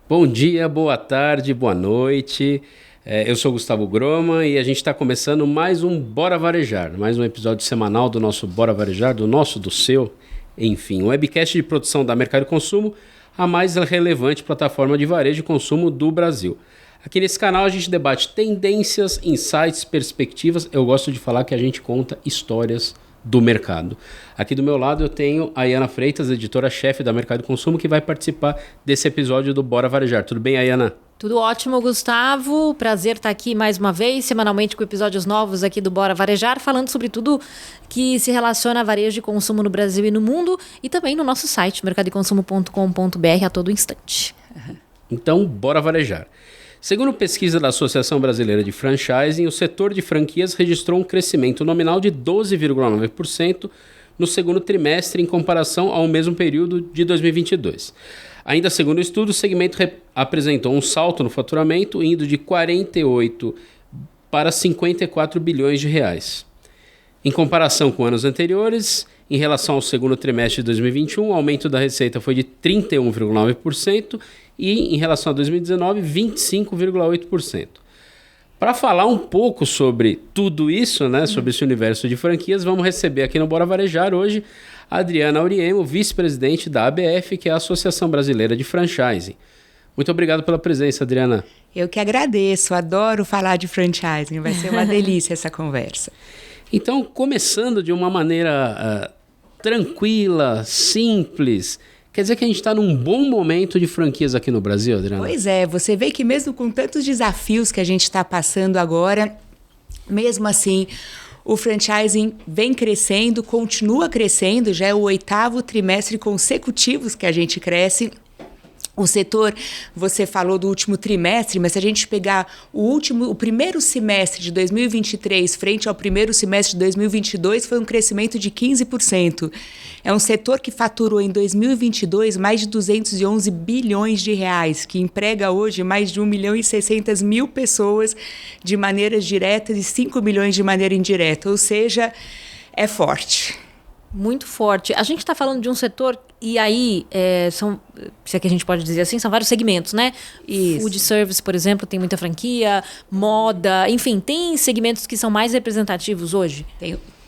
Bom dia, boa tarde, boa noite. Eu sou Gustavo Groma e a gente está começando mais um Bora Varejar, mais um episódio semanal do nosso Bora Varejar, do seu, enfim, um webcast de produção da Mercado e Consumo, a mais relevante plataforma de varejo e consumo do Brasil. Aqui nesse canal a gente debate tendências, insights, perspectivas. Eu gosto de falar que a gente conta histórias do mercado. Aqui do meu lado eu tenho a Ayana Freitas, editora-chefe da Mercado e Consumo, que vai participar desse episódio do Bora Varejar. Tudo bem, Ayana? Tudo ótimo, Gustavo. Prazer estar aqui mais uma vez, semanalmente com episódios novos aqui do Bora Varejar, falando sobre tudo que se relaciona a varejo e consumo no Brasil e no mundo, e também no nosso site, mercadoeconsumo.com.br, a todo instante. Então, bora varejar. Segundo pesquisa da Associação Brasileira de Franchising, o setor de franquias registrou um crescimento nominal de 12,9% no segundo trimestre em comparação ao mesmo período de 2022. Ainda segundo o estudo, o segmento apresentou um salto no faturamento, indo de 48 para 54 bilhões de reais. Em comparação com anos anteriores, em relação ao segundo trimestre de 2021, o aumento da receita foi de 31,9% e, em relação a 2019, 25,8%. Para falar um pouco sobre tudo isso, né, sobre esse universo de franquias, vamos receber aqui no Bora Varejar hoje a Adriana Auriemo, vice-presidente da ABF, que é a Associação Brasileira de Franchising. Muito obrigado pela presença, Adriana. Eu que agradeço, adoro falar de franchising, vai ser uma delícia essa conversa. Então, começando de uma maneira tranquila, simples, quer dizer que a gente está num bom momento de franquias aqui no Brasil, Adriana? Pois é, você vê que mesmo com tantos desafios que a gente está passando agora, mesmo assim, o franchising vem crescendo, continua crescendo, já é o 8º trimestre consecutivo que a gente cresce. O setor, você falou do último trimestre, mas se a gente pegar o primeiro semestre de 2023 frente ao primeiro semestre de 2022, foi um crescimento de 15%. É um setor que faturou em 2022 mais de 211 bilhões de reais, que emprega hoje mais de 1.600.000 pessoas de maneiras diretas e 5 milhões de maneira indireta, ou seja, é forte. Muito forte. A gente está falando de um setor, e aí, se é que a gente pode dizer assim, são vários segmentos, né? Isso. Food service, por exemplo, tem muita franquia, moda, enfim, tem segmentos que são mais representativos hoje?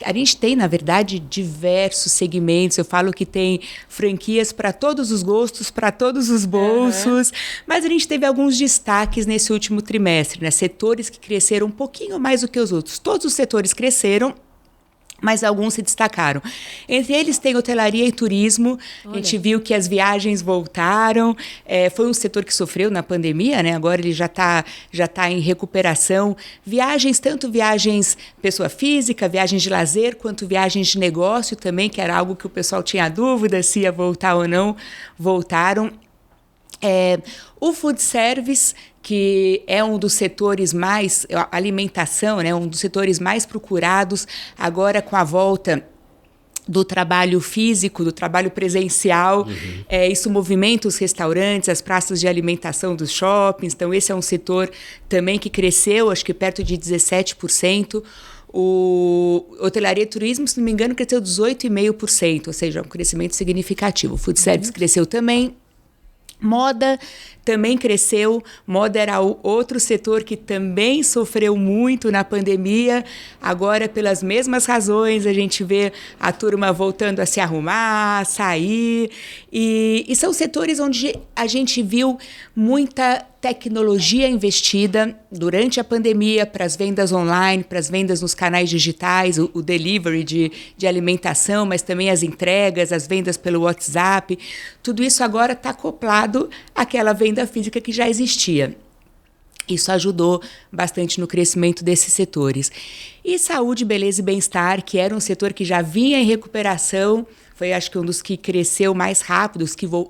A gente tem, na verdade, diversos segmentos. Eu falo que tem franquias para todos os gostos, para todos os bolsos, mas a gente teve alguns destaques nesse último trimestre, né? Setores que cresceram um pouquinho mais do que os outros. Todos os setores cresceram, mas alguns se destacaram. Entre eles tem hotelaria e turismo. Olha. A gente viu que as viagens voltaram. Foi um setor que sofreu na pandemia, né? Agora ele já está em recuperação. Viagens, tanto viagens pessoa física, viagens de lazer, quanto viagens de negócio também, que era algo que o pessoal tinha dúvida se ia voltar ou não, voltaram. O food service, que é um dos setores mais, alimentação, né, um dos setores mais procurados, agora com a volta do trabalho físico, do trabalho presencial, isso movimenta os restaurantes, as praças de alimentação dos shoppings, então esse é um setor também que cresceu, acho que perto de 17%. O hotelaria e turismo, se não me engano, cresceu 18,5%, ou seja, um crescimento significativo. O food service cresceu também. Moda também cresceu. Moda era o outro setor que também sofreu muito na pandemia. Agora, pelas mesmas razões, a gente vê a turma voltando a se arrumar, a sair. E são setores onde a gente viu muita tecnologia investida durante a pandemia para as vendas online, para as vendas nos canais digitais, o delivery de alimentação, mas também as entregas, as vendas pelo WhatsApp. Tudo isso agora está acoplado àquela venda física que já existia. Isso ajudou bastante no crescimento desses setores. E saúde, beleza e bem-estar, que era um setor que já vinha em recuperação, foi acho que um dos que cresceu mais rápido,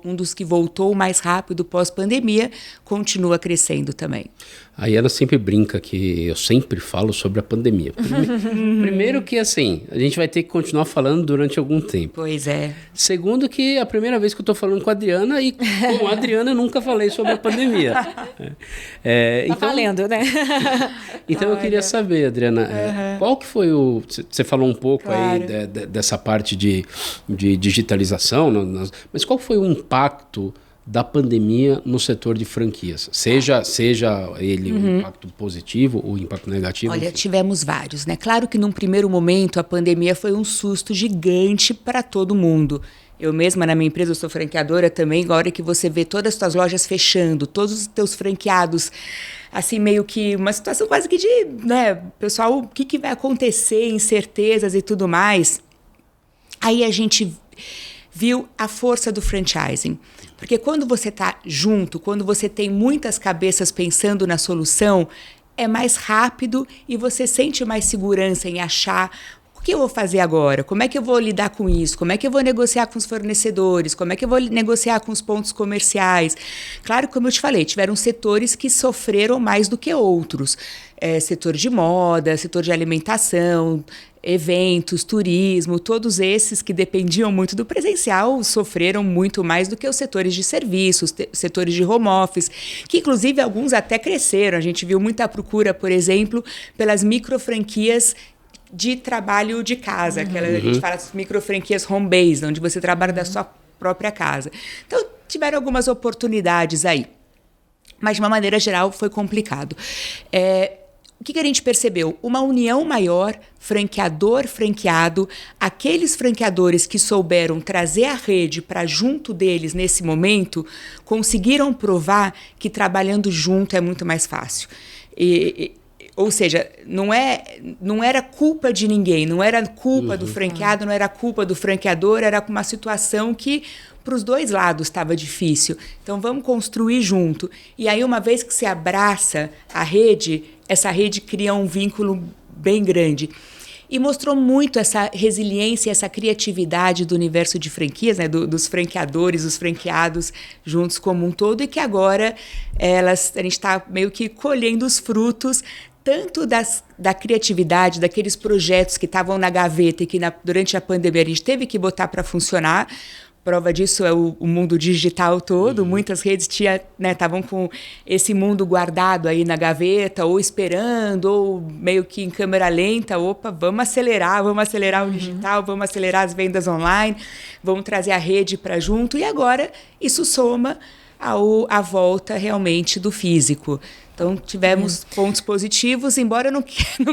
um dos que voltou mais rápido pós-pandemia, continua crescendo também. A Ayana sempre brinca que eu sempre falo sobre a pandemia. Primeiro que, assim, a gente vai ter que continuar falando durante algum tempo. Pois é. Segundo que é a primeira vez que eu estou falando com a Adriana e com a Adriana eu nunca falei sobre a pandemia. Tá valendo, né? Então eu queria saber, Adriana, qual que foi o... Você falou um pouco aí dessa parte de digitalização, mas qual foi o impacto da pandemia no setor de franquias? Seja ele um impacto positivo ou impacto negativo? Olha, enfim. tivemos vários, né? Claro que num primeiro momento a pandemia foi um susto gigante para todo mundo. Eu mesma, na minha empresa, eu sou franqueadora também, agora que você vê todas as tuas lojas fechando, todos os teus franqueados, assim, meio que uma situação quase que de, né, pessoal, o que vai acontecer, incertezas e tudo mais. Aí a gente viu a força do franchising. Porque quando você está junto, quando você tem muitas cabeças pensando na solução, é mais rápido e você sente mais segurança em achar o que eu vou fazer agora, como é que eu vou lidar com isso, como é que eu vou negociar com os fornecedores, como é que eu vou negociar com os pontos comerciais. Claro, como eu te falei, tiveram setores que sofreram mais do que outros. Setor de moda, setor de alimentação, eventos, turismo, todos esses que dependiam muito do presencial sofreram muito mais do que os setores de serviços, setores de home office, que inclusive alguns até cresceram. A gente viu muita procura, por exemplo, pelas microfranquias de trabalho de casa, aquela a gente fala das microfranquias home base, onde você trabalha da sua própria casa. Então, tiveram algumas oportunidades aí. Mas, de uma maneira geral, foi complicado. O que a gente percebeu? Uma união maior, franqueador-franqueado, aqueles franqueadores que souberam trazer a rede para junto deles nesse momento, conseguiram provar que trabalhando junto é muito mais fácil. Ou seja, não era culpa de ninguém, não era culpa do franqueado, não era culpa do franqueador, era uma situação que para os dois lados estava difícil. Então, vamos construir junto. E aí, uma vez que você abraça a rede, essa rede cria um vínculo bem grande. E mostrou muito essa resiliência, essa criatividade do universo de franquias, né, dos franqueadores, os franqueados juntos como um todo, e que agora a gente está meio que colhendo os frutos tanto da criatividade, daqueles projetos que estavam na gaveta e que durante a pandemia a gente teve que botar para funcionar. Prova disso é o mundo digital todo. Muitas redes estavam com esse mundo guardado aí na gaveta, ou esperando, ou meio que em câmera lenta. Opa, vamos acelerar o digital, vamos acelerar as vendas online, vamos trazer a rede para junto. E agora isso soma à volta realmente do físico. Então, tivemos pontos positivos, embora eu não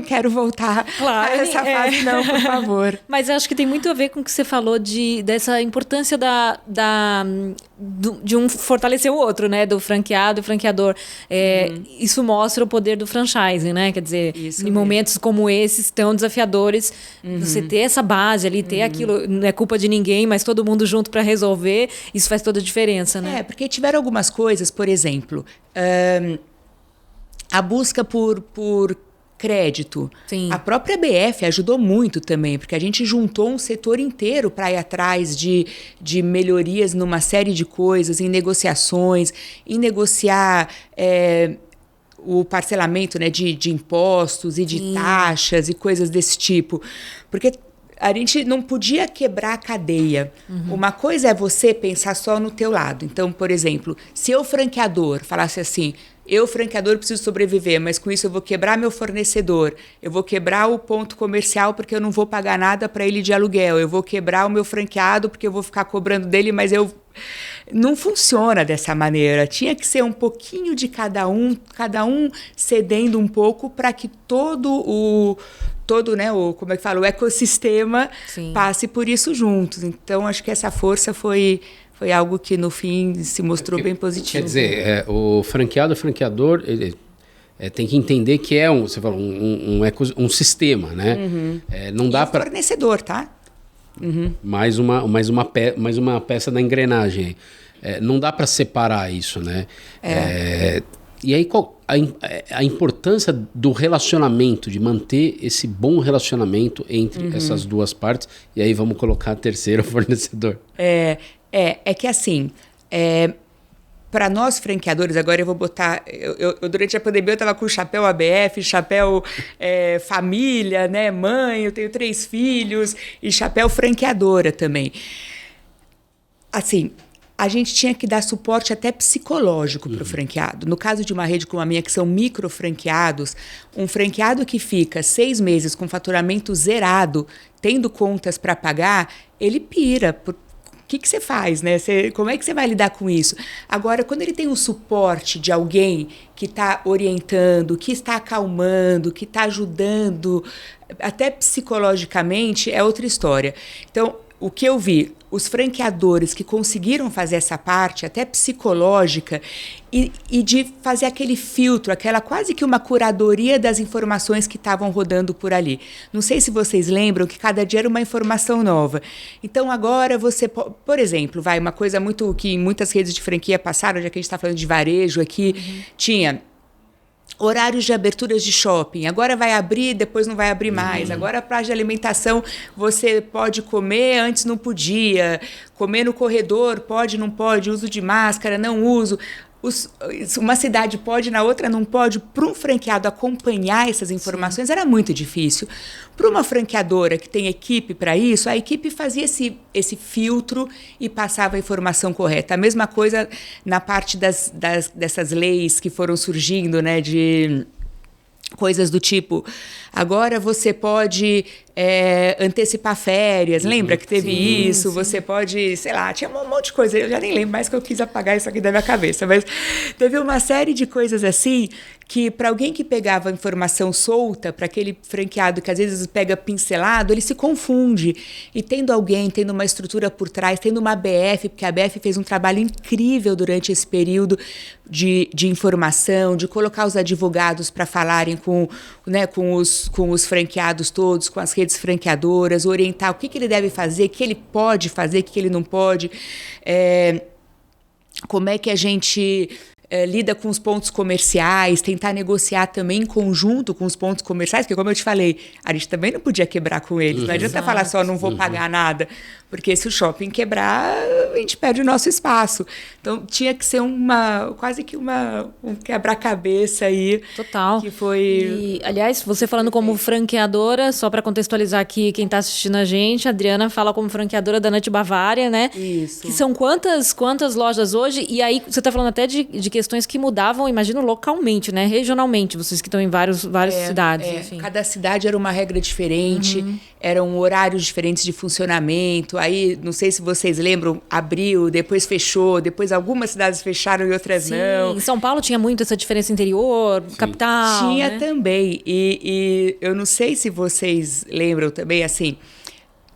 quero voltar a essa fase, não, por favor. Mas eu acho que tem muito a ver com o que você falou dessa importância de um fortalecer o outro, né? Do franqueado e franqueador. Isso mostra o poder do franchising, né? Quer dizer, em momentos como esses, tão desafiadores, você ter essa base ali, ter aquilo, não é culpa de ninguém, mas todo mundo junto para resolver, isso faz toda a diferença, né? Porque tiveram algumas coisas, por exemplo... a busca por crédito. Sim. A própria BF ajudou muito também, porque a gente juntou um setor inteiro para ir atrás de melhorias numa série de coisas, em negociações, em negociar o parcelamento, né, de impostos e de taxas e coisas desse tipo. Porque a gente não podia quebrar a cadeia. Uma coisa é você pensar só no teu lado. Então, por exemplo, se eu, franqueador, falasse assim... Eu, franqueador, preciso sobreviver, mas com isso eu vou quebrar meu fornecedor, eu vou quebrar o ponto comercial porque eu não vou pagar nada para ele de aluguel, eu vou quebrar o meu franqueado porque eu vou ficar cobrando dele, mas não funciona dessa maneira. Tinha que ser um pouquinho de cada um cedendo um pouco para que todo, né, como é que fala, o ecossistema passe por isso juntos. Então, acho que essa força foi algo que, no fim, se mostrou bem positivo. Quer dizer, o franqueador, ele tem que entender que é você falou, um sistema, né? Não dá para... fornecedor, tá? Mais uma peça da engrenagem. Não dá para separar isso, né? E aí, qual a importância do relacionamento, de manter esse bom relacionamento entre essas duas partes, e aí vamos colocar a terceira, o fornecedor. É que assim, para nós franqueadores, agora eu vou botar... Eu durante a pandemia eu estava com o chapéu ABF, chapéu família, né, mãe, eu tenho 3 filhos, e chapéu franqueadora também. Assim, a gente tinha que dar suporte até psicológico para o franqueado. No caso de uma rede como a minha, que são micro franqueados, um franqueado que fica 6 meses com faturamento zerado, tendo contas para pagar, ele pira que você faz, né? Como é que você vai lidar com isso? Agora, quando ele tem o suporte de alguém que está orientando, que está acalmando, que está ajudando, até psicologicamente, é outra história. Então, o que eu vi, os franqueadores que conseguiram fazer essa parte, até psicológica, e de fazer aquele filtro, aquela quase que uma curadoria das informações que estavam rodando por ali. Não sei se vocês lembram que cada dia era uma informação nova. Então, agora você, por exemplo, uma coisa muito que em muitas redes de franquia passaram, já que a gente está falando de varejo aqui, tinha horários de aberturas de shopping. Agora vai abrir, depois não vai abrir mais. Agora a praça de alimentação você pode comer, antes não podia. Comer no corredor, pode, não pode. Uso de máscara, não uso. Uma cidade pode, na outra não pode. Para um franqueado acompanhar essas informações era muito difícil. Para uma franqueadora que tem equipe para isso, a equipe fazia esse filtro e passava a informação correta. A mesma coisa na parte dessas leis que foram surgindo, né, de coisas do tipo, agora você pode antecipar férias, lembra que teve isso? Sim. Você pode, sei lá, tinha um monte de coisa, eu já nem lembro mais que eu quis apagar isso aqui da minha cabeça, mas teve uma série de coisas assim que para alguém que pegava informação solta, para aquele franqueado que às vezes pega pincelado, ele se confunde. E tendo alguém, tendo uma estrutura por trás, tendo uma ABF, porque a ABF fez um trabalho incrível durante esse período de informação, de colocar os advogados para falarem com os franqueados todos, com as redes franqueadoras, orientar o que ele deve fazer, o que ele pode fazer, o que ele não pode, como é que a gente lida com os pontos comerciais, tentar negociar também em conjunto com os pontos comerciais, porque como eu te falei, a gente também não podia quebrar com eles, não adianta falar só não vou pagar nada, porque se o shopping quebrar, a gente perde o nosso espaço. Então tinha que ser quase que um quebra-cabeça aí. Total. Que foi... E, aliás, você falando como franqueadora, só para contextualizar aqui quem está assistindo a gente, a Adriana fala como franqueadora da Nut Bavária, né? Isso. Que são quantas lojas hoje? E aí você está falando até de questões que mudavam, imagino, localmente, né? Regionalmente, vocês que estão em várias cidades. Enfim. Cada cidade era uma regra diferente, eram horários diferentes de funcionamento. Aí, não sei se vocês lembram, abriu, depois fechou, depois algumas cidades fecharam e outras não. Em São Paulo tinha muito essa diferença interior, capital. Tinha, né? também. E eu não sei se vocês lembram também, assim,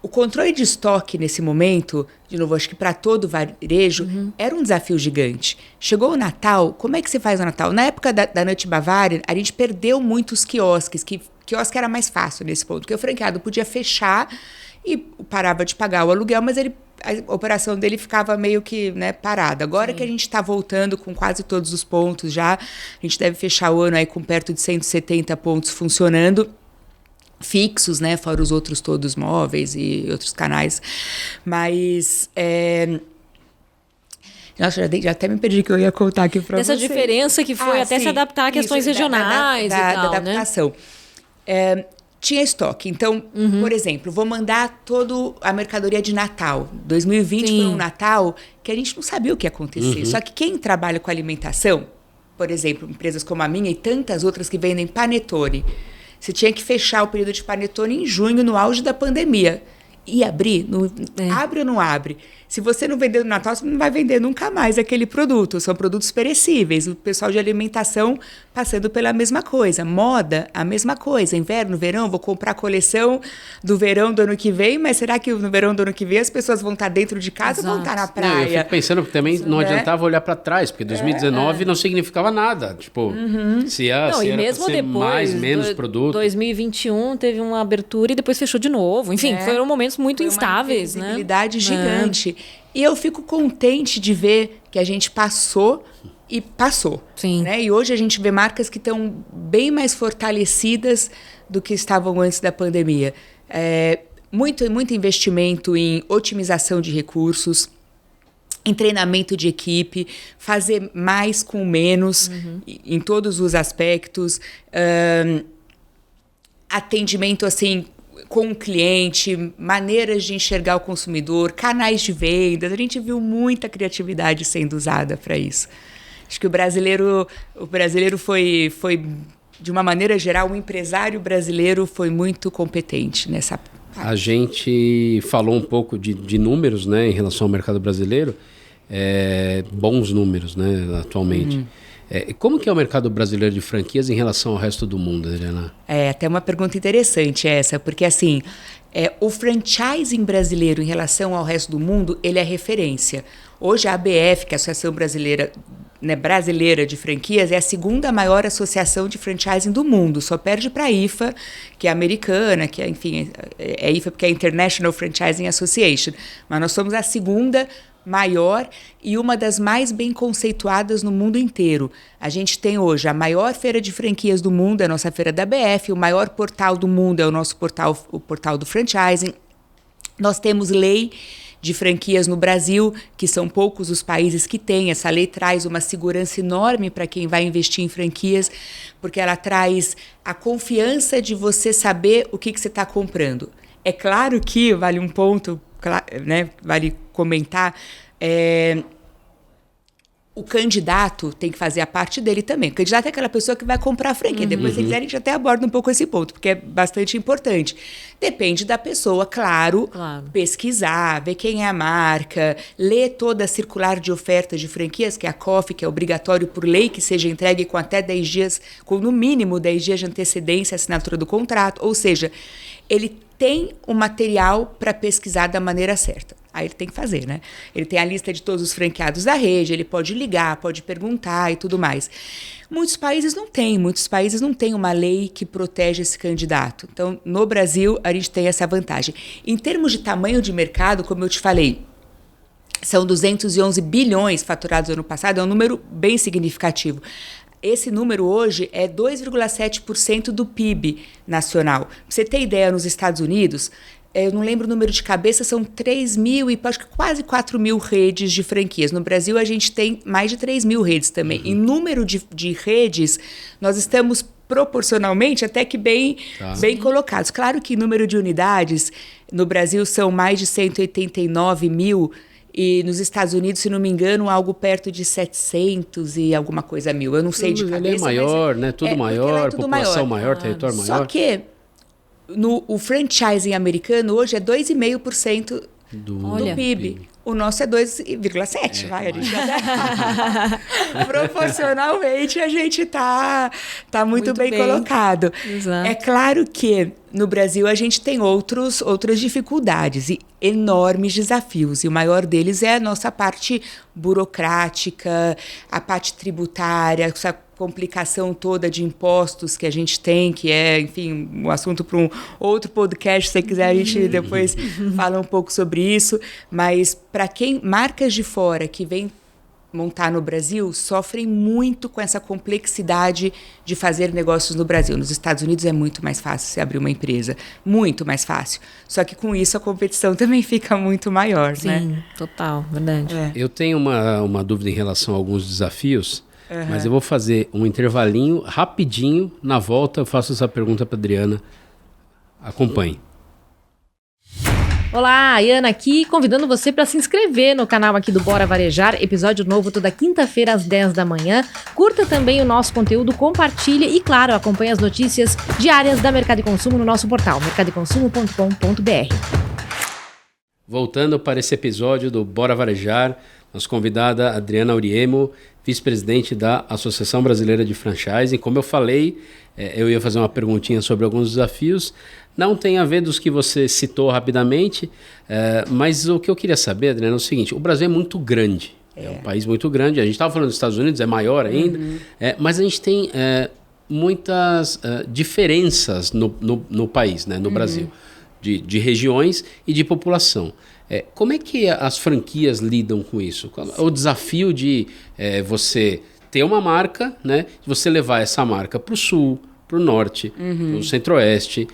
o controle de estoque nesse momento, de novo, acho que para todo varejo, era um desafio gigante. Chegou o Natal, como é que você faz o Natal? Na época da Nut Bavária, a gente perdeu muitos quiosques, quiosque era mais fácil nesse ponto, porque o franqueado podia fechar e parava de pagar o aluguel, mas a operação dele ficava meio que, né, parada. Agora que a gente está voltando com quase todos os pontos já, a gente deve fechar o ano aí com perto de 170 pontos funcionando, fixos, né, fora os outros todos móveis e outros canais, mas nossa, já até me perdi que eu ia contar aqui para vocês. Essa diferença que foi até se adaptar a questões regionais e tal, da adaptação. Né? Tinha estoque. Então, por exemplo, vou mandar toda a mercadoria de Natal. 2020 foi um Natal que a gente não sabia o que ia acontecer. Só que quem trabalha com alimentação, por exemplo, empresas como a minha e tantas outras que vendem panetone, você tinha que fechar o período de panetone em junho, no auge da pandemia. E abrir? Abre ou não abre? Se você não vender no Natal, você não vai vender nunca mais aquele produto. São produtos perecíveis. O pessoal de alimentação passando pela mesma coisa. Moda, a mesma coisa. Inverno, verão, vou comprar a coleção do verão do ano que vem, mas será que no verão do ano que vem as pessoas vão estar dentro de casa ou vão estar na praia? Não, eu fico pensando que também não adiantava olhar para trás, porque 2019 não significava nada. Tipo, se era mesmo ser depois, mais, menos produto. 2021 teve uma abertura e depois fechou de novo. Enfim, foram momentos muito instáveis, né? Uma visibilidade gigante. E eu fico contente de ver que a gente passou e passou. Sim. Né? E hoje a gente vê marcas que estão bem mais fortalecidas do que estavam antes da pandemia. Muito investimento em otimização de recursos, em treinamento de equipe, fazer mais com menos em todos os aspectos. Atendimento, assim, com o cliente, maneiras de enxergar o consumidor, canais de vendas. A gente viu muita criatividade sendo usada para isso. Acho que o brasileiro foi, de uma maneira geral, o empresário brasileiro foi muito competente nessa A gente falou um pouco de números, né, em relação ao mercado brasileiro, bons números, né, atualmente. Como que é o mercado brasileiro de franquias em relação ao resto do mundo, Adriana? Até uma pergunta interessante essa, porque assim, o franchising brasileiro em relação ao resto do mundo, ele é referência. Hoje a ABF, que é a Associação Brasileira, né, brasileira de Franquias, é a segunda maior associação de franchising do mundo, só perde para a IFA, que é americana, que é, enfim, é IFA porque é International Franchising Association, mas nós somos a segunda maior e uma das mais bem conceituadas no mundo inteiro. A gente tem hoje a maior feira de franquias do mundo, é a nossa feira da BF, o maior portal do mundo é o nosso portal, o portal do franchising. Nós temos lei de franquias no Brasil, que são poucos os países que têm. Essa lei traz uma segurança enorme para quem vai investir em franquias, porque ela traz a confiança de você saber o que você está comprando. É claro que, vale um ponto, né, vale comentar, o candidato tem que fazer a parte dele também. O candidato é aquela pessoa que vai comprar a franquia. Depois, se quiser, a gente até aborda um pouco esse ponto, porque é bastante importante. Depende da pessoa, claro. Pesquisar, ver quem é a marca, ler toda a circular de oferta de franquias, que é a COF, que é obrigatório por lei que seja entregue com até 10 dias, com no mínimo 10 dias de antecedência à assinatura do contrato. Ou seja, ele tem o material para pesquisar da maneira certa. Aí ele tem que fazer, né? Ele tem a lista de todos os franqueados da rede, ele pode ligar, pode perguntar e tudo mais. Muitos países não têm uma lei que protege esse candidato. Então, no Brasil, a gente tem essa vantagem. Em termos de tamanho de mercado, como eu te falei, são 211 bilhões faturados no ano passado, é um número bem significativo. Esse número hoje é 2,7% do PIB nacional. Pra você ter ideia, nos Estados Unidos, eu não lembro o número de cabeça, são 3 mil e acho que quase 4 mil redes de franquias. No Brasil, a gente tem mais de 3 mil redes também. Em número de redes, nós estamos proporcionalmente até que bem colocados. Claro que em número de unidades, no Brasil são mais de 189 mil, e nos Estados Unidos, se não me engano, algo perto de 700 e alguma coisa mil. Eu não sei de cabeça. Ele é maior, né? Tudo maior, população maior, território maior. Só que o franchising americano hoje é 2,5% do PIB. O nosso é 2,7%. Vai, a gente proporcionalmente a gente tá muito bem colocado. Exato. É claro que no Brasil a gente tem outras dificuldades e enormes desafios. E o maior deles é a nossa parte burocrática, a parte tributária, essa complicação toda de impostos que a gente tem, que é, enfim, um assunto para um outro podcast, se você quiser a gente depois fala um pouco sobre isso, mas para quem, marcas de fora que vem montar no Brasil, sofrem muito com essa complexidade de fazer negócios no Brasil. Nos Estados Unidos é muito mais fácil você abrir uma empresa, muito mais fácil. Só que com isso a competição também fica muito maior, né? Sim, total, verdade. Eu tenho uma dúvida em relação a alguns desafios, mas eu vou fazer um intervalinho rapidinho. Na volta eu faço essa pergunta para Adriana. Acompanhe. Olá, Ana aqui, convidando você para se inscrever no canal aqui do Bora Varejar, episódio novo toda quinta-feira às 10 da manhã. Curta também o nosso conteúdo, compartilhe e, claro, acompanhe as notícias diárias da Mercado e Consumo no nosso portal, mercadoeconsumo.com.br. Voltando para esse episódio do Bora Varejar, nossa convidada Adriana Auriemo, vice-presidente da Associação Brasileira de Franchising. Como eu falei, eu ia fazer uma perguntinha sobre alguns desafios. Não tem a ver dos que você citou rapidamente, mas o que eu queria saber, Adriana, é o seguinte: o Brasil é muito grande, é um país muito grande. A gente estava falando dos Estados Unidos, é maior ainda, mas a gente tem muitas diferenças no país, né, no Brasil, de regiões e de população. Como é que as franquias lidam com isso? O desafio de você ter uma marca, né, de você levar essa marca para o sul, para o norte, para o centro-oeste,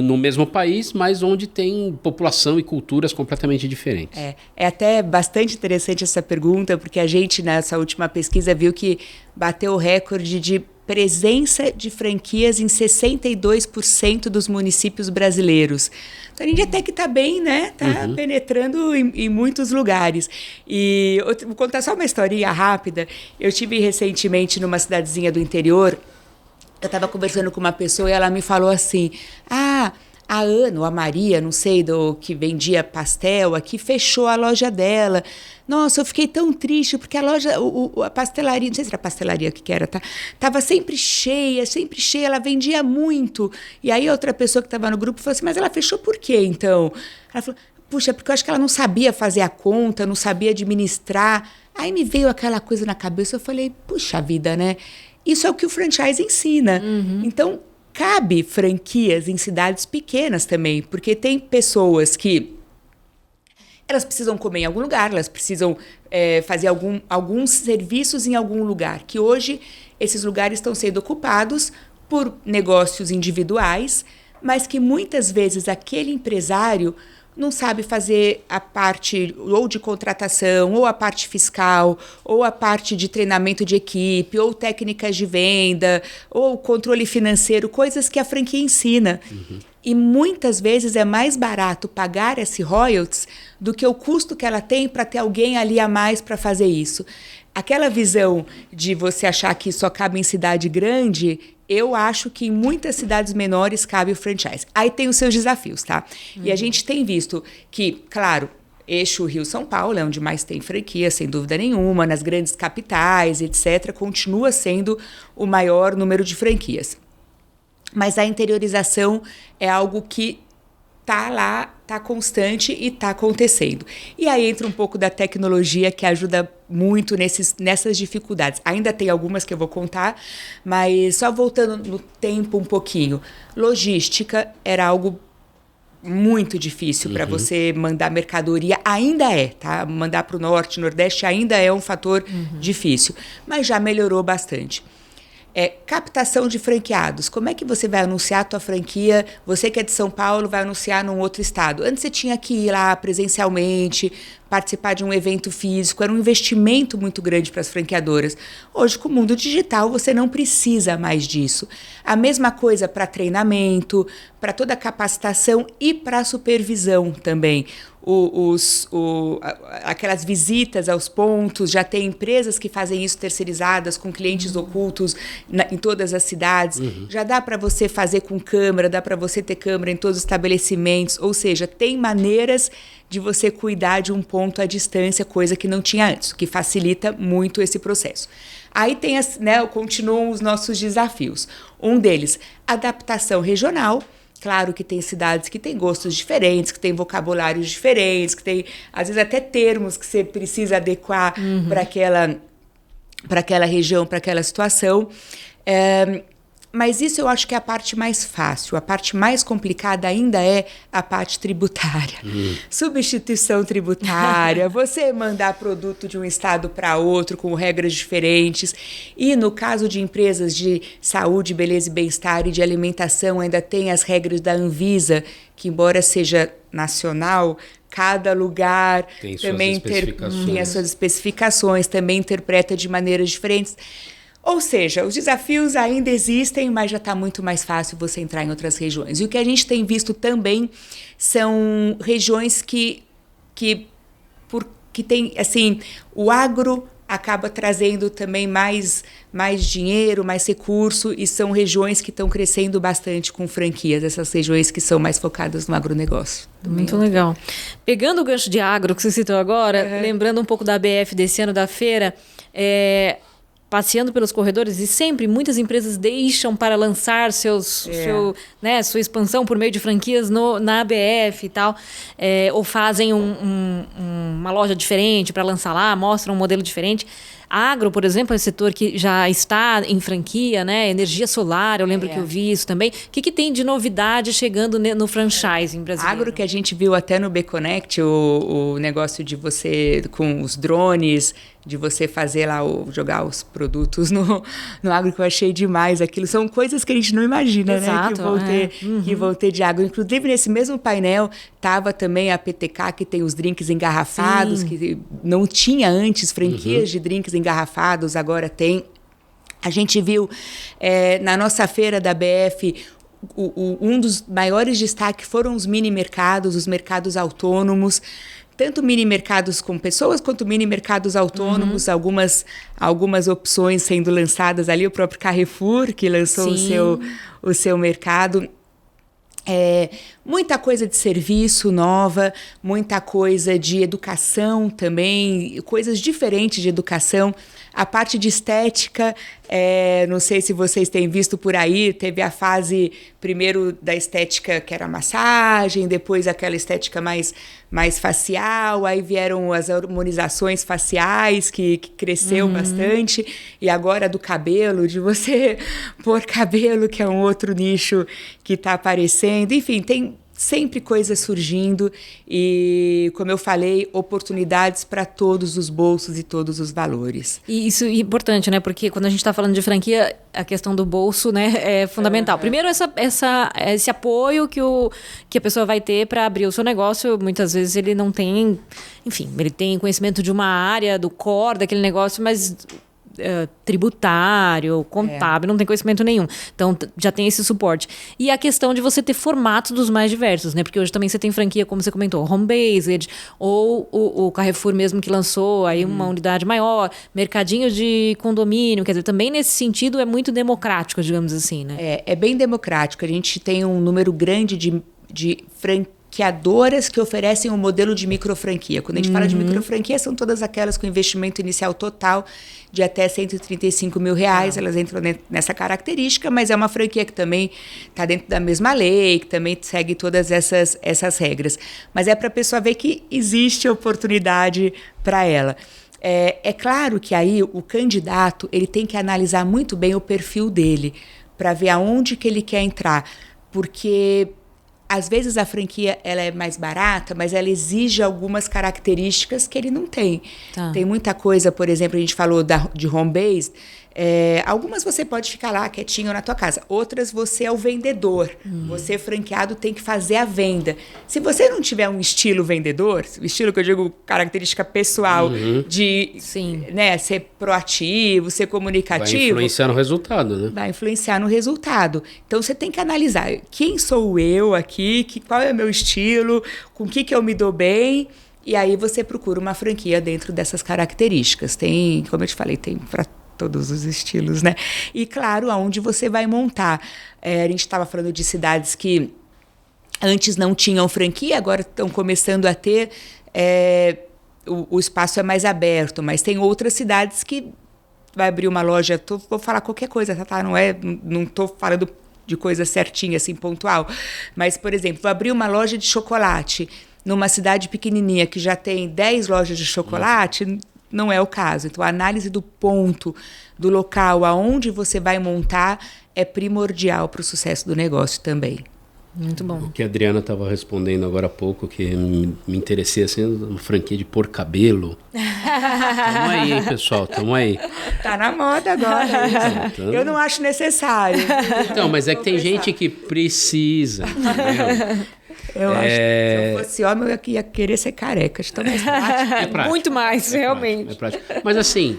no mesmo país, mas onde tem população e culturas completamente diferentes. É até bastante interessante essa pergunta, porque a gente, nessa última pesquisa, viu que bateu o recorde de presença de franquias em 62% dos municípios brasileiros. Então, a gente até que está bem, né? Está penetrando em muitos lugares. E vou contar só uma historinha rápida. Eu estive recentemente numa cidadezinha do interior. Eu estava conversando com uma pessoa e ela me falou assim: A Ana, ou a Maria, não sei, que vendia pastel aqui, fechou a loja dela. Nossa, eu fiquei tão triste, porque a loja, a pastelaria, não sei se era a pastelaria que era, tá? Tava sempre cheia, ela vendia muito. E aí outra pessoa que estava no grupo falou assim, mas ela fechou por quê, então? Ela falou, puxa, porque eu acho que ela não sabia fazer a conta, não sabia administrar. Aí me veio aquela coisa na cabeça, eu falei, puxa vida, né? Isso é o que o franchise ensina. Então, cabe franquias em cidades pequenas também, porque tem pessoas que elas precisam comer em algum lugar, elas precisam fazer alguns serviços em algum lugar, que hoje esses lugares estão sendo ocupados por negócios individuais, mas que muitas vezes aquele empresário não sabe fazer a parte ou de contratação, ou a parte fiscal, ou a parte de treinamento de equipe, ou técnicas de venda, ou controle financeiro, coisas que a franquia ensina. E muitas vezes é mais barato pagar esse royalties do que o custo que ela tem para ter alguém ali a mais para fazer isso. Aquela visão de você achar que só cabe em cidade grande, eu acho que em muitas cidades menores cabe o franchise. Aí tem os seus desafios, tá? E a gente tem visto que, claro, eixo Rio-São Paulo é onde mais tem franquia, sem dúvida nenhuma, nas grandes capitais, etc., continua sendo o maior número de franquias. Mas a interiorização é algo que está lá, está constante e está acontecendo. E aí entra um pouco da tecnologia que ajuda muito nessas dificuldades. Ainda tem algumas que eu vou contar, mas só voltando no tempo um pouquinho. Logística era algo muito difícil para você mandar mercadoria, ainda é, tá? Mandar para o norte, nordeste ainda é um fator difícil, mas já melhorou bastante. Captação de franqueados. Como é que você vai anunciar a tua franquia? Você que é de São Paulo vai anunciar num outro estado. Antes você tinha que ir lá presencialmente, participar de um evento físico. Era um investimento muito grande para as franqueadoras. Hoje, com o mundo digital, você não precisa mais disso. A mesma coisa para treinamento, para toda a capacitação e para a supervisão também. Aquelas visitas aos pontos, já tem empresas que fazem isso terceirizadas com clientes ocultos em todas as cidades, já dá para você fazer com câmera, dá para você ter câmera em todos os estabelecimentos, ou seja, tem maneiras de você cuidar de um ponto à distância, coisa que não tinha antes, o que facilita muito esse processo. Aí tem continuam os nossos desafios. Um deles, adaptação regional. Claro que tem cidades que têm gostos diferentes, que têm vocabulários diferentes, que tem, às vezes, até termos que você precisa adequar para aquela região, para aquela situação. Mas isso eu acho que é a parte mais fácil. A parte mais complicada ainda é a parte tributária. Substituição tributária, você mandar produto de um estado para outro com regras diferentes. E no caso de empresas de saúde, beleza e bem-estar e de alimentação, ainda tem as regras da Anvisa, que embora seja nacional, cada lugar também tem as suas especificações, também interpreta de maneiras diferentes. Ou seja, os desafios ainda existem, mas já está muito mais fácil você entrar em outras regiões. E o que a gente tem visto também são regiões que tem, assim, o agro acaba trazendo também mais dinheiro, mais recurso, e são regiões que estão crescendo bastante com franquias, essas regiões que são mais focadas no agronegócio. Muito legal. Pegando o gancho de agro que você citou agora, lembrando um pouco da ABF desse ano da feira, passeando pelos corredores, e sempre muitas empresas deixam para lançar sua expansão por meio de franquias na ABF e tal, ou fazem uma loja diferente para lançar lá, mostram um modelo diferente. Agro, por exemplo, é um setor que já está em franquia, né? Energia solar, eu lembro que eu vi isso também. O que tem de novidade chegando no franchising brasileiro? Agro que a gente viu até no B-Connect, o negócio de você, com os drones, de você fazer lá, jogar os produtos no agro, que eu achei demais aquilo. São coisas que a gente não imagina, exato, né? Que vão ter de agro. Inclusive, nesse mesmo painel, estava também a PTK, que tem os drinks engarrafados, que não tinha antes franquias de drinks engarrafados, agora tem. A gente viu na nossa feira da BF, um dos maiores destaques foram os mini-mercados, os mercados autônomos, tanto mini-mercados com pessoas quanto mini-mercados autônomos, algumas opções sendo lançadas ali, o próprio Carrefour, que lançou o seu mercado. Muita coisa de serviço nova, muita coisa de educação também, coisas diferentes de educação. A parte de estética, não sei se vocês têm visto por aí, teve a fase primeiro da estética que era massagem, depois aquela estética mais facial, aí vieram as harmonizações faciais, que cresceu bastante, e agora do cabelo, de você pôr cabelo, que é um outro nicho que está aparecendo. Enfim, tem sempre coisas surgindo e, como eu falei, oportunidades para todos os bolsos e todos os valores. E isso é importante, né? Porque quando a gente está falando de franquia, a questão do bolso, né, é fundamental. Primeiro, esse apoio que a pessoa vai ter para abrir o seu negócio. Muitas vezes ele não tem... Enfim, ele tem conhecimento de uma área, do core daquele negócio, mas... tributário, contábil, não tem conhecimento nenhum. Então, já tem esse suporte. E a questão de você ter formatos dos mais diversos, né? Porque hoje também você tem franquia, como você comentou, home-based, ou o Carrefour mesmo que lançou aí uma unidade maior, mercadinho de condomínio, quer dizer, também nesse sentido é muito democrático, digamos assim, né? É bem democrático. A gente tem um número grande de franqueadoras que oferecem um modelo de microfranquia. Quando a gente fala de microfranquia, são todas aquelas com investimento inicial total de até R$135 mil. Elas entram nessa característica, mas é uma franquia que também está dentro da mesma lei, que também segue todas essas regras. Mas é para a pessoa ver que existe oportunidade para ela. É claro que aí o candidato ele tem que analisar muito bem o perfil dele para ver aonde que ele quer entrar, porque às vezes a franquia ela é mais barata, mas ela exige algumas características que ele não tem. Tá. Tem muita coisa, por exemplo, a gente falou de home-based, algumas você pode ficar lá quietinho na tua casa, outras você é o vendedor. Você, franqueado, tem que fazer a venda. Se você não tiver um estilo vendedor, estilo que eu digo característica pessoal, de ser proativo, ser comunicativo... Vai influenciar no resultado, né? Vai influenciar no resultado. Então, você tem que analisar quem sou eu aqui, qual é o meu estilo, com o que eu me dou bem... E aí você procura uma franquia dentro dessas características. Tem, como eu te falei, tem para todos os estilos, né? E, claro, aonde você vai montar. A gente estava falando de cidades que antes não tinham franquia, agora estão começando a ter. O espaço é mais aberto, mas tem outras cidades que vai abrir uma loja... Vou falar qualquer coisa, tá? Não estou falando de coisa certinha, assim, pontual. Mas, por exemplo, vou abrir uma loja de chocolate numa cidade pequenininha que já tem 10 lojas de chocolate, não é o caso. Então, a análise do ponto, do local, aonde você vai montar, é primordial para o sucesso do negócio também. Muito bom. O que a Adriana estava respondendo agora há pouco, que me interessei assim, uma franquia de pôr cabelo. Tamo aí, hein, pessoal, tamo aí. Tá na moda agora. Então, eu não acho necessário. Então, mas é que tem gente que precisa, entendeu? Eu acho que se eu fosse homem, eu ia querer ser careca. Acho tão mais prático. É prático. Muito mais, realmente. É prático. Mas assim,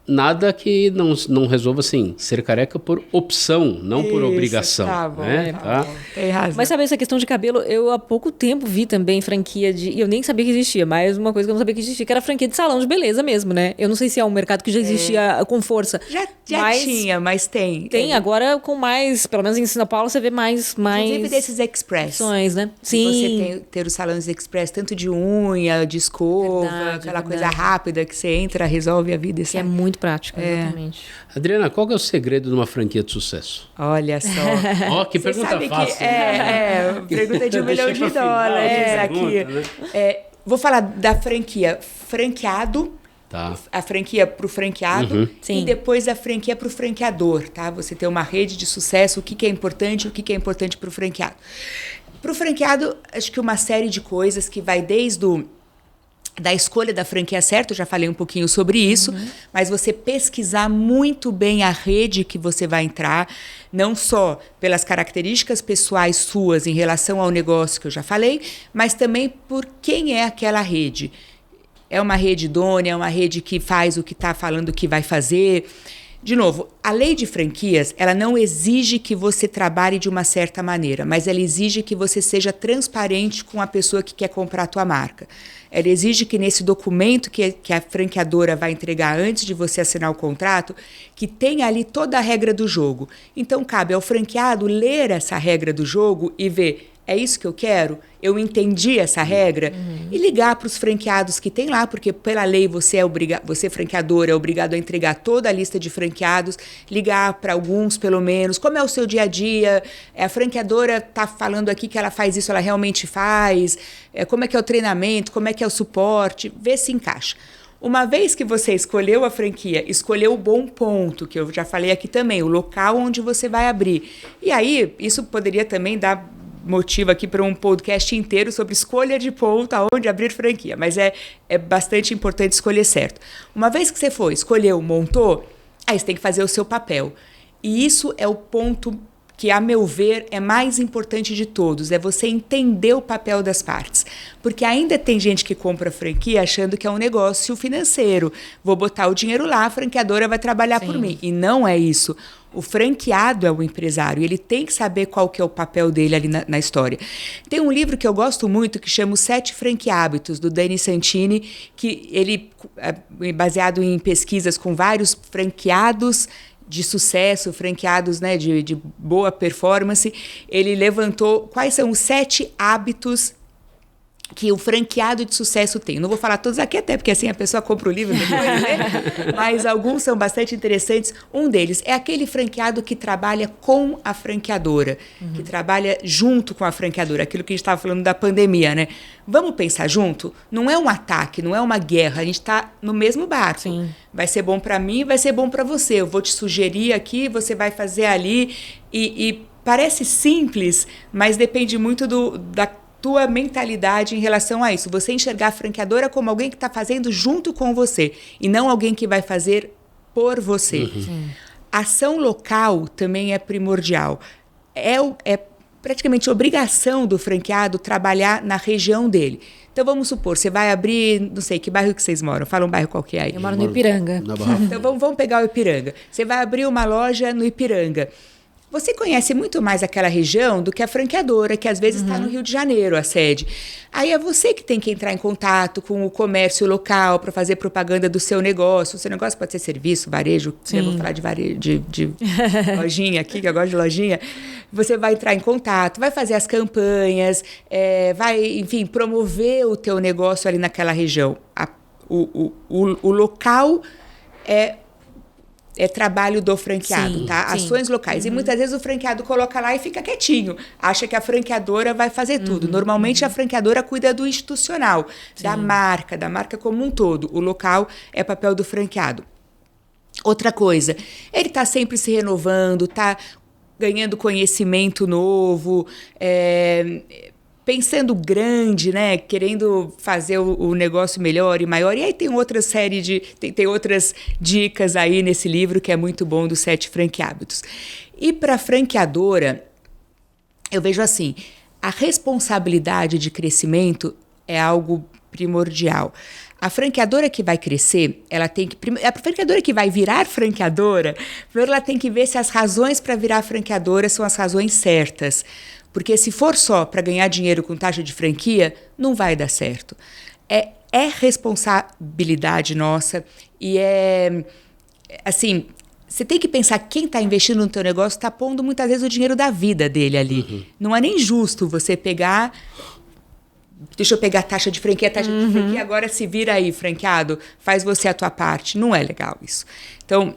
nada que não resolva assim, ser careca por opção, não por obrigação. Tá bom, né? tá bom. Tem razão. Mas sabe, essa questão de cabelo, eu há pouco tempo vi também franquia e eu nem sabia que existia, mas uma coisa que eu não sabia que existia, que era franquia de salão de beleza mesmo, né? Eu não sei se é um mercado que já existia com força. Já tinha, mas tem. Tem, agora com mais, pelo menos em São Paulo, você vê mais... Inclusive desses express. Opções, né? Sim. Você ter os salões express, tanto de unha, de escova, aquela coisa rápida que você entra, resolve a vida e sai. É muito prático, exatamente. Adriana, qual que é o segredo de uma franquia de sucesso? Olha só. Ó, que pergunta fácil. Pergunta de $1 milhão aqui. Né? Vou falar da franquia. Franqueado, a franquia para o franqueado e depois a franquia para o franqueador. Tá? Você ter uma rede de sucesso, o que é importante, o que é importante para o franqueado. Para o franqueado, acho que uma série de coisas que vai desde da escolha da franquia certa, eu já falei um pouquinho sobre isso, mas você pesquisar muito bem a rede que você vai entrar, não só pelas características pessoais suas em relação ao negócio que eu já falei, mas também por quem é aquela rede. É uma rede idônea, é uma rede que faz o que está falando que vai fazer. De novo, a lei de franquias, ela não exige que você trabalhe de uma certa maneira, mas ela exige que você seja transparente com a pessoa que quer comprar a tua marca. Ela exige que nesse documento que a franqueadora vai entregar antes de você assinar o contrato, que tenha ali toda a regra do jogo. Então, cabe ao franqueado ler essa regra do jogo e ver É isso que eu quero? Eu entendi essa regra? E ligar para os franqueados que tem lá, porque pela lei você franqueador, é obrigado a entregar toda a lista de franqueados, ligar para alguns pelo menos, como é o seu dia a dia, a franqueadora está falando aqui que ela faz isso, ela realmente faz, como é que é o treinamento, como é que é o suporte, ver se encaixa. Uma vez que você escolheu a franquia, escolheu o bom ponto, que eu já falei aqui também, o local onde você vai abrir. E aí, isso poderia também dar motivo aqui para um podcast inteiro sobre escolha de ponto, aonde abrir franquia. Mas é bastante importante escolher certo. Uma vez que você foi, escolheu, montou, aí você tem que fazer o seu papel. E isso é o ponto que, a meu ver, é mais importante de todos, é você entender o papel das partes. Porque ainda tem gente que compra franquia achando que é um negócio financeiro. Vou botar o dinheiro lá, a franqueadora vai trabalhar por mim. E não é isso. O franqueado é o empresário, ele tem que saber qual que é o papel dele ali na história. Tem um livro que eu gosto muito que chama Os 7 Franquehábitos, do Danny Santini, que ele é baseado em pesquisas com vários franqueados de sucesso, franqueados, né, de boa performance. Ele levantou quais são os 7 hábitos que o franqueado de sucesso tem. Não vou falar todos aqui até, porque assim a pessoa compra o livro, mas alguns são bastante interessantes. Um deles é aquele franqueado que trabalha com a franqueadora, que trabalha junto com a franqueadora, aquilo que a gente estava falando da pandemia, né? Vamos pensar junto? Não é um ataque, não é uma guerra, a gente está no mesmo barco. Sim. Vai ser bom para mim, vai ser bom para você. Eu vou te sugerir aqui, você vai fazer ali. E parece simples, mas depende muito da tua mentalidade em relação a isso. Você enxergar a franqueadora como alguém que está fazendo junto com você e não alguém que vai fazer por você. Ação local também é primordial. É praticamente obrigação do franqueado trabalhar na região dele. Então, vamos supor, você vai abrir, não sei, que bairro que vocês moram? Fala um bairro qualquer aí. Eu moro no Ipiranga. Então, vamos pegar o Ipiranga. Você vai abrir uma loja no Ipiranga. Você conhece muito mais aquela região do que a franqueadora, que às vezes está no Rio de Janeiro, a sede. Aí é você que tem que entrar em contato com o comércio local para fazer propaganda do seu negócio. O seu negócio pode ser serviço, varejo. Eu vou falar de varejo, de lojinha aqui, que eu gosto de lojinha. Você vai entrar em contato, vai fazer as campanhas, vai, enfim, promover o teu negócio ali naquela região. O local é trabalho do franqueado, tá? Ações locais. E muitas vezes o franqueado coloca lá e fica quietinho. Acha que a franqueadora vai fazer tudo. Normalmente a franqueadora cuida do institucional, da marca como um todo. O local é papel do franqueado. Outra coisa, ele está sempre se renovando, está ganhando conhecimento novo, pensando grande, né? Querendo fazer o negócio melhor e maior. E aí tem outra série tem outras dicas aí nesse livro que é muito bom, dos 7 franquehábitos. E para a franqueadora, eu vejo assim, a responsabilidade de crescimento é algo primordial. A franqueadora que vai crescer, ela tem que... A franqueadora que vai virar franqueadora, primeiro ela tem que ver se as razões para virar franqueadora são as razões certas. Porque se for só para ganhar dinheiro com taxa de franquia, não vai dar certo. É responsabilidade nossa e assim, você tem que pensar que quem está investindo no teu negócio está pondo muitas vezes o dinheiro da vida dele ali. Não é nem justo você pegar... Deixa eu pegar a taxa de franquia, agora se vira aí, franqueado, faz você a tua parte. Não é legal isso. Então,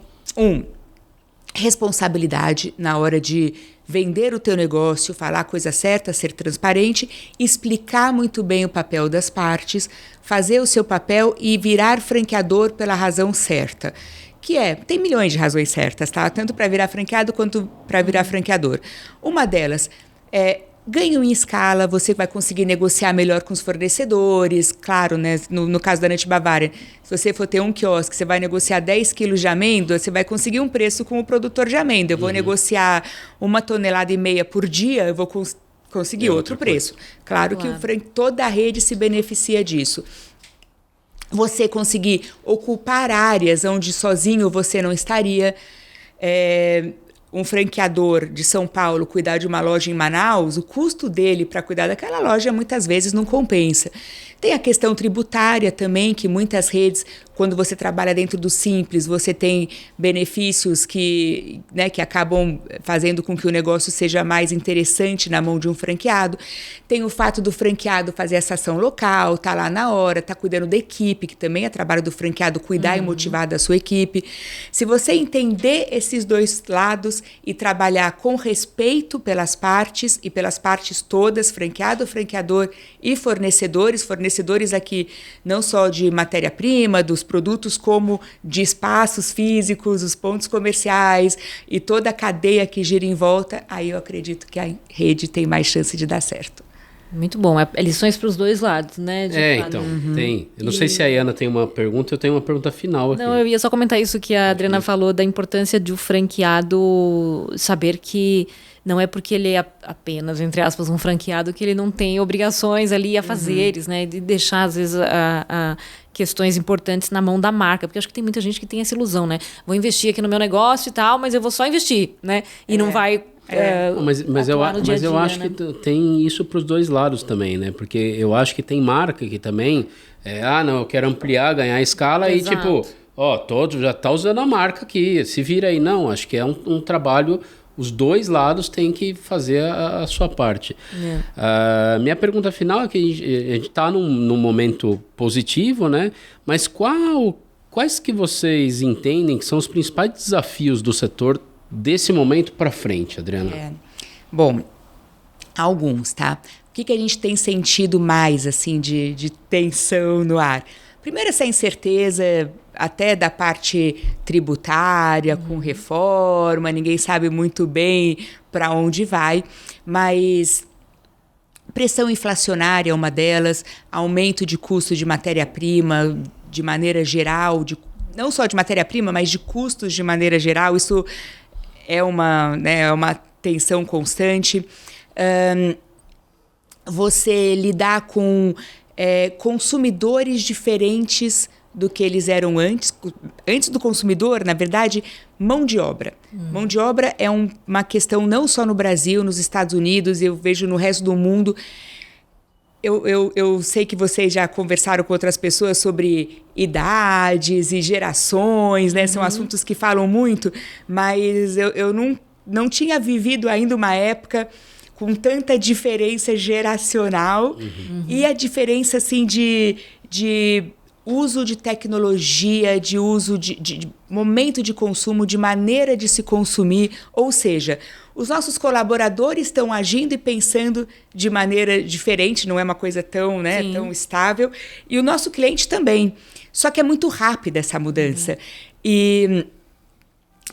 responsabilidade na hora de vender o teu negócio, falar a coisa certa, ser transparente, explicar muito bem o papel das partes, fazer o seu papel e virar franqueador pela razão certa. Tem milhões de razões certas, tá? Tanto para virar franqueado quanto para virar franqueador. Uma delas é ganho em escala, você vai conseguir negociar melhor com os fornecedores, claro, né? No caso da Nut Bavarian, se você for ter um quiosque, você vai negociar 10 quilos de amêndoa, você vai conseguir um preço com o produtor de amêndoa. Eu vou negociar 1,5 toneladas por dia, eu vou conseguir outro preço. Claro que toda a rede se beneficia disso. Você conseguir ocupar áreas onde sozinho você não estaria. Um franqueador de São Paulo cuidar de uma loja em Manaus, o custo dele para cuidar daquela loja muitas vezes não compensa. Tem a questão tributária também, que muitas redes, quando você trabalha dentro do Simples, você tem benefícios que, né, que acabam fazendo com que o negócio seja mais interessante na mão de um franqueado. Tem o fato do franqueado fazer essa ação local, tá lá na hora, tá cuidando da equipe, que também é trabalho do franqueado cuidar e motivar da sua equipe. Se você entender esses dois lados e trabalhar com respeito pelas partes e pelas partes todas, franqueado, franqueador e fornecedores aqui não só de matéria-prima, dos produtos, como de espaços físicos, os pontos comerciais e toda a cadeia que gira em volta, aí eu acredito que a rede tem mais chance de dar certo. Muito bom. É lições para os dois lados, né? Então, tem. Eu não sei se a Ana tem uma pergunta, eu tenho uma pergunta final aqui. Não, eu ia só comentar isso que a Adriana falou, da importância de o franqueado saber que não é porque ele é apenas, entre aspas, um franqueado, que ele não tem obrigações ali a fazeres, né? De deixar, às vezes, questões importantes na mão da marca. Porque eu acho que tem muita gente que tem essa ilusão, né? Vou investir aqui no meu negócio e tal, mas eu vou só investir, né? E não vai... Mas eu acho que tem isso para os dois lados também, né? Porque eu acho que tem marca que também... eu quero ampliar, ganhar escala. Exato. E tipo... todos já tá usando a marca aqui, se vira aí. Não, acho que é um trabalho... Os dois lados têm que fazer a sua parte. Minha pergunta final é que a gente está num momento positivo, né? Mas quais que vocês entendem que são os principais desafios do setor desse momento para frente, Adriana? Bom, alguns, tá? O que a gente tem sentido mais, assim, de tensão no ar? Primeiro, essa incerteza até da parte tributária, com reforma, ninguém sabe muito bem para onde vai, mas pressão inflacionária é uma delas, aumento de custo de matéria-prima de maneira geral, não só de matéria-prima, mas de custos de maneira geral, isso é uma tensão constante. Você lidar com consumidores diferentes do que eles eram antes. Antes do consumidor, na verdade, mão de obra. Mão de obra é uma questão não só no Brasil, nos Estados Unidos, eu vejo no resto do mundo. Eu sei que vocês já conversaram com outras pessoas sobre idades e gerações, né? São assuntos que falam muito, mas eu não tinha vivido ainda uma época com tanta diferença geracional e a diferença assim, de uso de tecnologia, de uso de momento de consumo, de maneira de se consumir. Ou seja, os nossos colaboradores estão agindo e pensando de maneira diferente, não é uma coisa tão estável. E o nosso cliente também. Só que é muito rápida essa mudança. E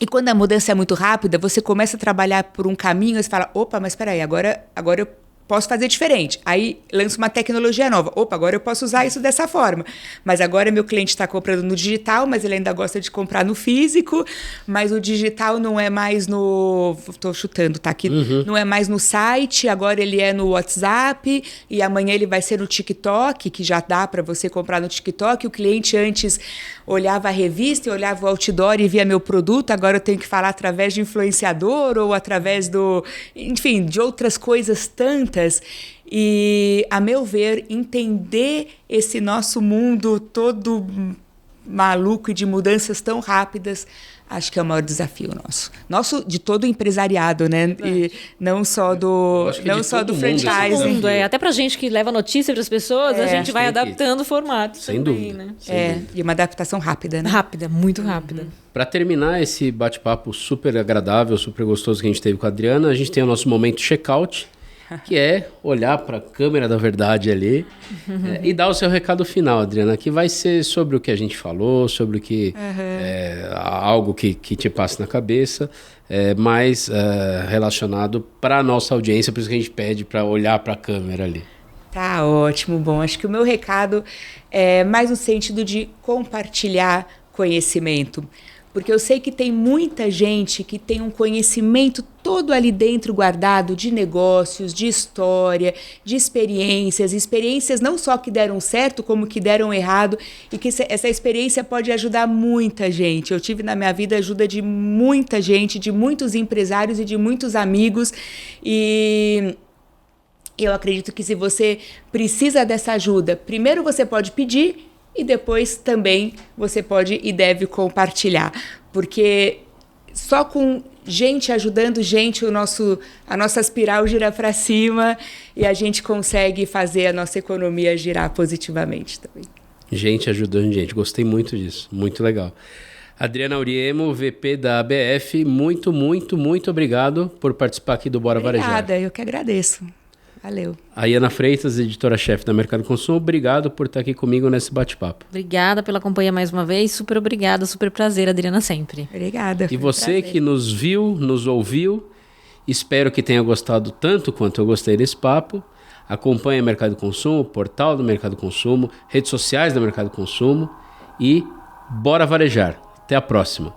quando a mudança é muito rápida, você começa a trabalhar por um caminho e você fala, opa, mas espera aí, agora eu posso fazer diferente. Aí lança uma tecnologia nova. Opa, agora eu posso usar isso dessa forma. Mas agora meu cliente está comprando no digital, mas ele ainda gosta de comprar no físico, mas o digital não é mais no... Estou chutando, tá aqui. Não é mais no site, agora ele é no WhatsApp e amanhã ele vai ser no TikTok, que já dá para você comprar no TikTok. O cliente antes olhava a revista, olhava o outdoor e via meu produto, agora eu tenho que falar através de influenciador ou através de outras coisas tantas. E, a meu ver, entender esse nosso mundo todo maluco e de mudanças tão rápidas, acho que é o maior desafio nosso de todo o empresariado, né? E não só do franchising. Até pra gente que leva notícia para as pessoas, a gente vai adaptando o formato. Sem também, dúvida. Né? E uma adaptação rápida, né? Rápida, muito rápida. Para terminar esse bate-papo super agradável, super gostoso que a gente teve com a Adriana, a gente tem o nosso momento check-out, que é olhar para a câmera da verdade ali e dar o seu recado final, Adriana, que vai ser sobre o que a gente falou, sobre o que algo que te passa na cabeça, mais relacionado para a nossa audiência, por isso que a gente pede para olhar para a câmera ali. Tá ótimo, bom, acho que o meu recado é mais no sentido de compartilhar conhecimento. Porque eu sei que tem muita gente que tem um conhecimento todo ali dentro guardado de negócios, de história, de experiências não só que deram certo, como que deram errado, e que essa experiência pode ajudar muita gente. Eu tive na minha vida a ajuda de muita gente, de muitos empresários e de muitos amigos, e Eu acredito que se você precisa dessa ajuda, primeiro você pode pedir e depois também você pode e deve compartilhar. Porque só com gente ajudando gente, a nossa espiral gira para cima e a gente consegue fazer a nossa economia girar positivamente também. Gente ajudando gente, gostei muito disso, muito legal. Adriana Auriemo, VP da ABF, muito, muito, muito obrigado por participar aqui do Bora Varejar. Obrigada, eu que agradeço. Valeu. A Ana Freitas, editora-chefe da Mercado Consumo, obrigado por estar aqui comigo nesse bate-papo. Obrigada pela companhia mais uma vez. Super obrigada, super prazer, Adriana, sempre. Obrigada. E você que nos viu, nos ouviu, espero que tenha gostado tanto quanto eu gostei desse papo. Acompanhe o Mercado Consumo, portal do Mercado Consumo, redes sociais do Mercado Consumo e bora varejar. Até a próxima.